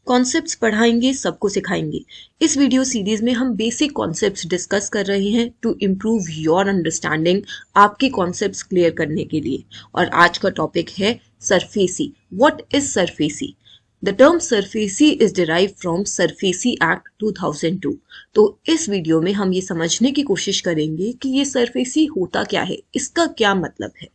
Concepts पढ़ाएंगे, सबको सिखाएंगे। इस वीडियो सीरीज में हम बेसिक कॉन्सेप्ट्स डिस्कस कर रहे हैं टू इम्प्रूव योर अंडरस्टैंडिंग, आपके कॉन्सेप्ट्स क्लियर करने के लिए। और आज का टॉपिक है SARFAESI. What is SARFAESI? The term SURFACY is derived from SURFACY Act 2002। तो इस वीडियो में हम ये समझने की कोशिश करेंगे कि ये सरफेसी होता क्या है, इसका क्या मतलब है।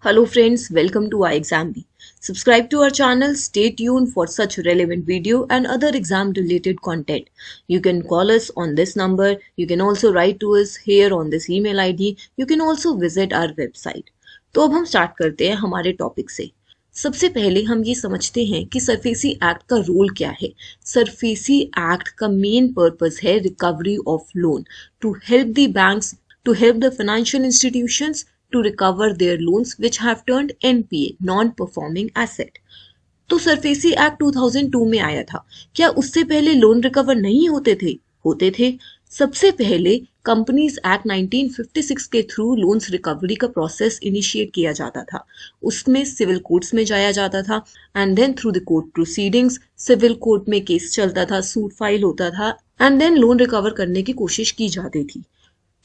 Hello friends, welcome to iExamBee. Subscribe to our channel, stay tuned for such relevant video and other exam related content. You can call us on this number, you can also write to us here on this email ID, you can also visit our website. तो अब हम start करते हैं हमारे topic से। सबसे पहले हम ये समझते हैं कि सरफेसी एक्ट का रोल क्या है। सरफेसी एक्ट का मेन पर्पस है recovery of loan, to help the banks, to help the financial institutions to recover their loans which have turned NPA, non-performing asset। तो सरफेसी एक्ट 2002 में आया था। क्या उससे पहले लोन रिकवर नहीं होते थे? होते थे। सबसे पहले कंपनीज एक्ट 1956 के थ्रू लोन्स रिकवरी का प्रोसेस इनिशिएट किया जाता था। उसमें सिविल कोर्ट्स में जाया जाता था and then through the court proceedings, civil court में केस चलता था, सूट फाइल होता था एंड देन लोन रिकवर करने की कोशिश की जाती थी।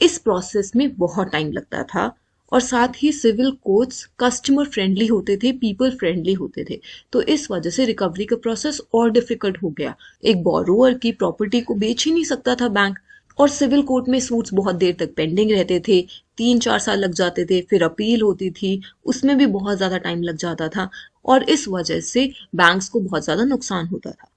इस प्रोसेस में बहुत टाइम लगता था और साथ ही सिविल कोर्ट्स कस्टमर फ्रेंडली होते थे, पीपल फ्रेंडली होते थे। तो इस वजह से रिकवरी का प्रोसेस और डिफिकल्ट हो गया। एक बोरोअर की प्रॉपर्टी को बेच ही नहीं सकता था बैंक, और सिविल कोर्ट में सूट्स बहुत देर तक पेंडिंग रहते थे, 3-4 साल लग जाते थे, फिर अपील होती थी, उसमें भी बहुत ज्यादा टाइम लग जाता था और इस वजह से बैंक्स को बहुत ज्यादा नुकसान होता था।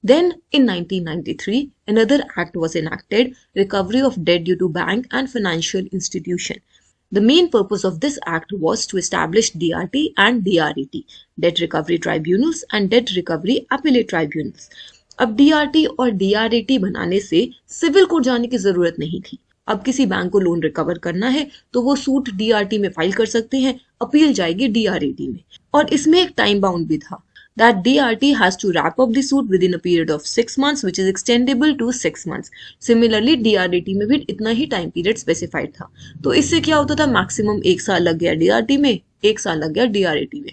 Then in 1993, another act was enacted, Recovery of Debt Due to Bank and Financial Institution. The main purpose of this act was to establish DRT and DRET, Debt Recovery Tribunals and Debt Recovery Appellate Tribunals. अब DRT और DRET बनाने से civil court जाने की जरूरत नहीं थी। अब किसी बैंक को लोन रिकवर करना है तो वो सूट DRT में फाइल कर सकते हैं, अपील जाएगी DRET में। और इसमें एक टाइम बाउंड भी था that DRT has to wrap up the suit within a period of 6 months which is extendable to 6 months. Similarly DRT में भी इतना ही टाइम पीरियड स्पेसिफाइड था। तो इससे क्या होता था, मैक्सिमम 1 साल लग गया DRT में, 1 साल लग गया DRET में।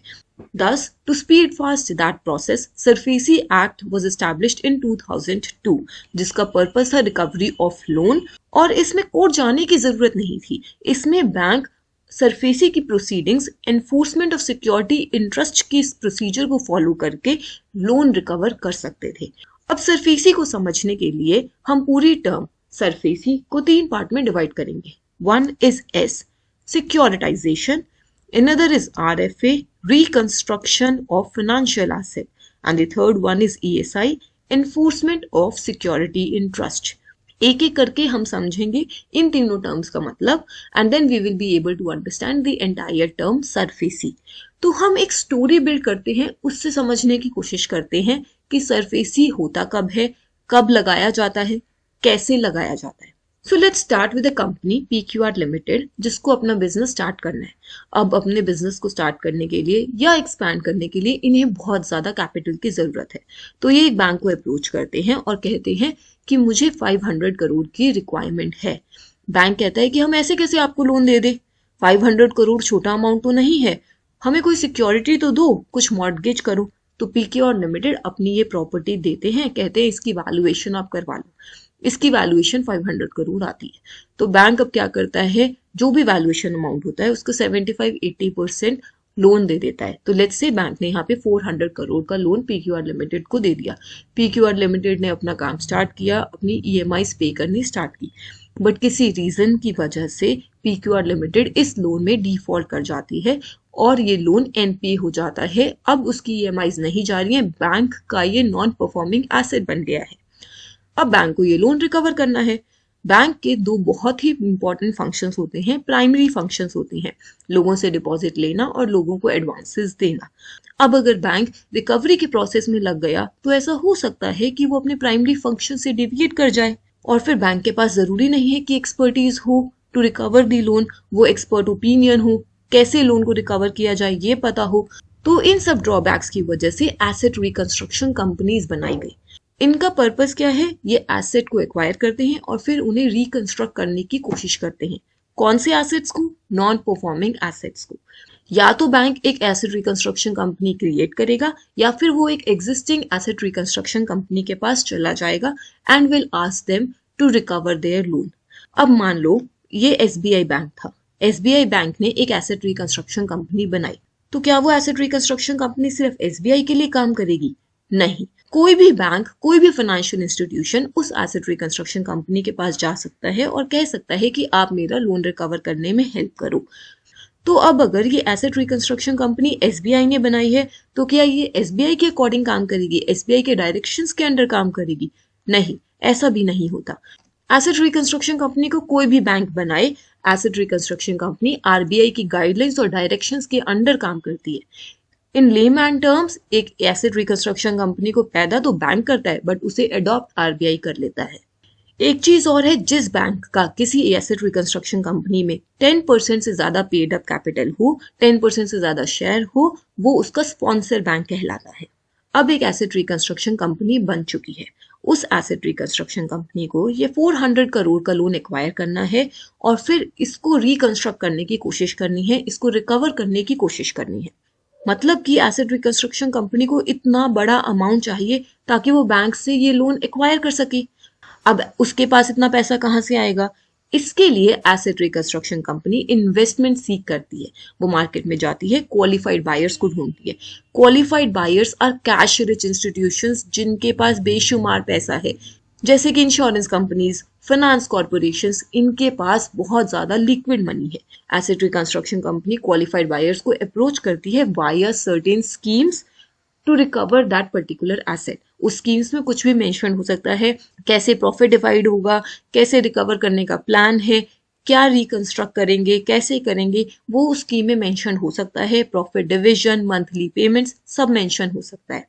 Thus, to speed fast that process, SURFACY Act was established in 2002, जिसका पर्पस था रिकवरी ऑफ लोन, और इसमें कोर्ट जाने की जरूरत नहीं थी। इसमें बैंक सरफेसी की proceedings, enforcement of security interest की इस प्रोसीजर को फॉलो करके लोन रिकवर कर सकते थे। अब सरफेसी को समझने के लिए हम पूरी टर्म सरफेसी को 3 पार्ट में डिवाइड करेंगे। One is S, securitisation, another is RFA, reconstruction of financial asset, and the third one is ESI, enforcement of security in trust। एक एक करके हम समझेंगे इन तीनों टर्म्स का मतलब and then we will be able to understand the entire term SARFAESI. तो हम एक स्टोरी बिल्ड करते हैं, उससे समझने की कोशिश करते हैं कि सरफेसी होता कब है, कब लगाया जाता है, कैसे लगाया जाता है। So let's start with a company PQR limited, जिसको अपना बिजनेस स्टार्ट करना है। अब अपने बिजनेस को स्टार्ट करने के लिए या एक्सपैंड करने के लिए इन्हें बहुत ज्यादा कैपिटल की जरूरत है। तो ये एक बैंक को अप्रोच करते हैं और कहते हैं कि मुझे 500 करोड़ की रिक्वायरमेंट है। बैंक कहता है कि हम ऐसे कैसे आपको लोन दे दे, 500 करोड़ छोटा अमाउंट तो नहीं है, हमें कोई सिक्योरिटी तो दो, कुछ मॉर्टगेज करो। तो PQR लिमिटेड अपनी ये प्रॉपर्टी देते हैं, कहते हैं इसकी वैल्यूएशन आप करवा लो। इसकी वैल्यूएशन 500 करोड़ आती है। तो बैंक अब क्या करता है, जो भी वैल्यूएशन अमाउंट होता है उसको 75-80% लोन दे देता है। तो लेट्स से बैंक ने यहाँ पे 400 करोड़ का लोन PQR लिमिटेड को दे दिया। PQR लिमिटेड ने अपना काम स्टार्ट किया, अपनी EMIs पे करनी स्टार्ट की, बट किसी रीजन की वजह से PQR लिमिटेड इस लोन में डिफॉल्ट कर जाती है और ये लोन NPA हो जाता है। अब उसकी EMIs नहीं जा रही है, बैंक का ये नॉन परफॉर्मिंग एसेट बन गया है। अब बैंक को ये लोन रिकवर करना है। बैंक के 2 बहुत ही इंपॉर्टेंट फंक्शंस होते हैं, प्राइमरी फंक्शंस होती हैं, लोगों से डिपॉजिट लेना और लोगों को एडवांसेस देना। अब अगर बैंक रिकवरी के प्रोसेस में लग गया तो ऐसा हो सकता है कि वो अपने प्राइमरी फंक्शन से डिविएट कर जाए, और फिर बैंक के पास जरूरी नहीं है कि एक्सपर्टीज हो टू रिकवर दी लोन, वो एक्सपर्ट ओपिनियन हो, कैसे लोन को रिकवर किया जाए ये पता हो। तो इन सब ड्रॉबैक्स की वजह से एसेट रिकंस्ट्रक्शन कंपनीज बनाई गई। इनका पर्पस क्या है? ये एसेट को एक्वायर करते हैं और फिर उन्हें रिकंस्ट्रक्ट करने की कोशिश करते हैं। कौन से एसेट्स को? नॉन परफॉर्मिंग एसेट्स को। या तो बैंक एक एसेट रिकंस्ट्रक्शन कंपनी क्रिएट करेगा या फिर वो एक एग्जिस्टिंग एसेट रिकंस्ट्रक्शन कंपनी के पास चला जाएगा and will ask them to recover their loan. अब मान लो ये एसबीआई बैंक था। एसबीआई बैंक ने एक एसेट रिकंस्ट्रक्शन कंपनी बनाई, तो क्या वो एसेट रिकंस्ट्रक्शन कंपनी सिर्फ एसबीआई के लिए काम करेगी? नहीं, कोई भी बैंक, कोई भी फाइनेंशियल इंस्टीट्यूशन उस एसेट रिकंस्ट्रक्शन कंपनी के पास जा सकता है और कह सकता है कि आप मेरा लोन रिकवर करने में हेल्प करो। तो अब अगर ये एसेट रिकंस्ट्रक्शन कंपनी एसबीआई ने बनाई है, तो क्या ये एसबीआई के अकॉर्डिंग काम करेगी, एसबीआई के डायरेक्शंस के अंडर काम करेगी? नहीं, ऐसा भी नहीं होता। एसेट रिकंस्ट्रक्शन कंपनी को कोई भी बैंक बनाए, एसेट रिकंस्ट्रक्शन कंपनी आरबीआई की गाइडलाइंस और डायरेक्शंस के अंडर काम करती है। इन लेमैन टर्म्स, एक एसेट रिकंस्ट्रक्शन कंपनी को पैदा तो बैंक करता है बट उसे अडॉप्ट आरबीआई कर लेता है। एक चीज और है, जिस बैंक का किसी एसेट रिकंस्ट्रक्शन कंपनी में 10% से ज्यादा पेड अप कैपिटल हो, 10% से ज्यादा शेयर हो, वो उसका स्पॉन्सर बैंक कहलाता है। अब एक एसेट रिकंस्ट्रक्शन कंपनी बन चुकी है। उस एसेट रिकंस्ट्रक्शन कंपनी को ये 400 करोड़ का लोन एक्वायर करना है और फिर इसको रिकंस्ट्रक्ट करने की कोशिश करनी है, इसको रिकवर करने की कोशिश करनी है। मतलब कि एसेट रिकंस्ट्रक्शन कंपनी को इतना बड़ा अमाउंट चाहिए ताकि वो बैंक से ये लोन एक्वायर कर सके। अब उसके पास इतना पैसा कहाँ से आएगा? इसके लिए एसेट रिकंस्ट्रक्शन कंपनी इन्वेस्टमेंट सीख करती है। वो मार्केट में जाती है, क्वालिफाइड बायर्स को ढूंढती है। Qualified buyers are cash rich institutions जिनके पास बेशुमार पैसा है, जैसे कि इंश्योरेंस कंपनीज, फाइनेंस कॉर्पोरेशंस, इनके पास बहुत ज्यादा लिक्विड मनी है। Asset reconstruction company qualified buyers को अप्रोच करती है via certain schemes to recover that particular asset. उस स्कीम्स में कुछ भी मेंशन हो सकता है, कैसे प्रॉफिट डिवाइड होगा, कैसे रिकवर करने का प्लान है, क्या रिकंस्ट्रक्ट करेंगे, कैसे करेंगे, वो उस स्कीम में मेंशन हो सकता है। प्रॉफिट डिवीजन, मंथली पेमेंट्स, सब मेंशन हो सकता है।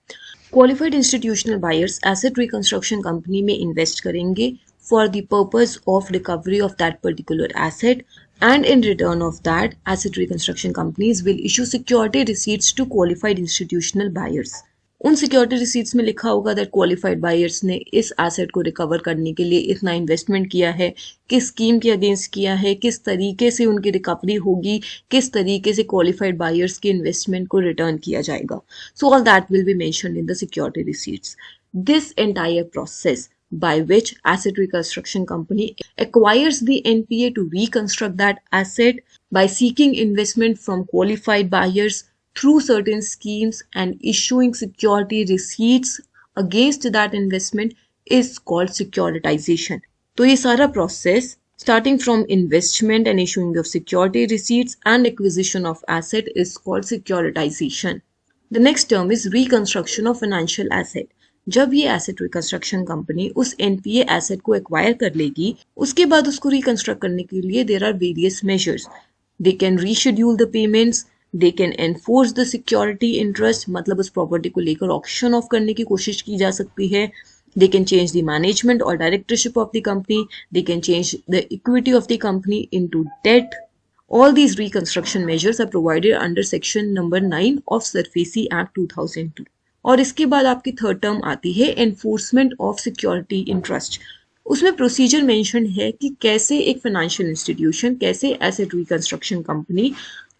Qualified institutional buyers asset reconstruction company में इन्वेस्ट करेंगे for the purpose of recovery of that particular asset, and in return of that, asset reconstruction companies will issue security receipts to qualified institutional buyers. उन security receipts में लिखा होगा that qualified buyers ने इस asset को recover करने के लिए इतना इन्वेस्टमेंट किया है, किस स्कीम के अगेंस्ट किया है, किस तरीके से उनकी रिकवरी होगी, किस तरीके से क्वालिफाइड बायर्स के इन्वेस्टमेंट को रिटर्न किया जाएगा। So all that will be mentioned in the security receipts. This entire process by which asset reconstruction company acquires the NPA to reconstruct that asset by seeking investment from qualified buyers through certain schemes and issuing security receipts against that investment is called securitization. तो ये सारा process starting from investment and issuing of security receipts and acquisition of asset is called securitization. The next term is reconstruction of financial asset. जब ये asset reconstruction company उस NPA asset को acquire कर लेगी, उसके बाद उसको रिकंस्ट्रक्ट करने के लिए there are various measures. They can reschedule the payments, they can enforce the security interest, मतलब उस प्रॉपर्टी को लेकर ऑक्शन ऑफ करने की कोशिश की जा सकती है। They can change the management और directorship of the company, they can change the equity of the company into debt. All these reconstruction measures are provided under section number 9 of SARFAESI Act 2002. और इसके बाद आपकी third term आती है enforcement of security interest. उसमें procedure mention है कि कैसे एक फाइनेंशियल इंस्टीट्यूशन, कैसे एसेट रिकंस्ट्रक्शन कंपनी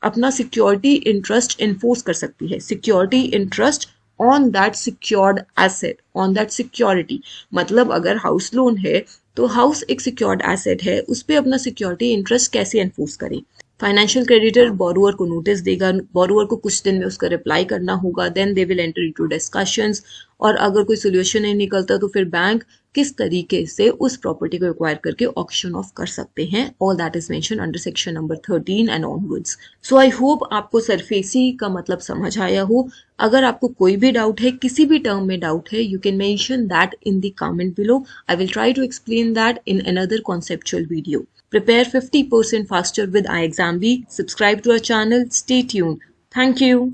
अपना सिक्योरिटी इंटरेस्ट एनफोर्स कर सकती है। Security interest on that secured asset, on that security. मतलब अगर हाउस लोन है तो हाउस एक सिक्योर्ड एसेट है, उस पर अपना सिक्योरिटी इंटरेस्ट कैसे एनफोर्स करें। फाइनेंशियल क्रेडिटर बोरोअर को नोटिस देगा, बोरोअर को कुछ दिन में उसका रिप्लाई करना होगा, then they will enter into discussions, और अगर कोई सोल्यूशन नहीं निकलता तो फिर बैंक किस तरीके से उस प्रॉपर्टी को एक्वायर करके ऑक्शन ऑफ कर सकते हैं। All that is mention under section number 13 and onwards. So I hope आपको सरफेसी का मतलब समझ आया हो। अगर आपको कोई भी डाउट है, किसी भी टर्म में डाउट है, you can mention that in the comment below. I will try to explain that in another conceptual video. Prepare 50% faster with iExamB. Subscribe to our channel. Stay tuned. Thank you.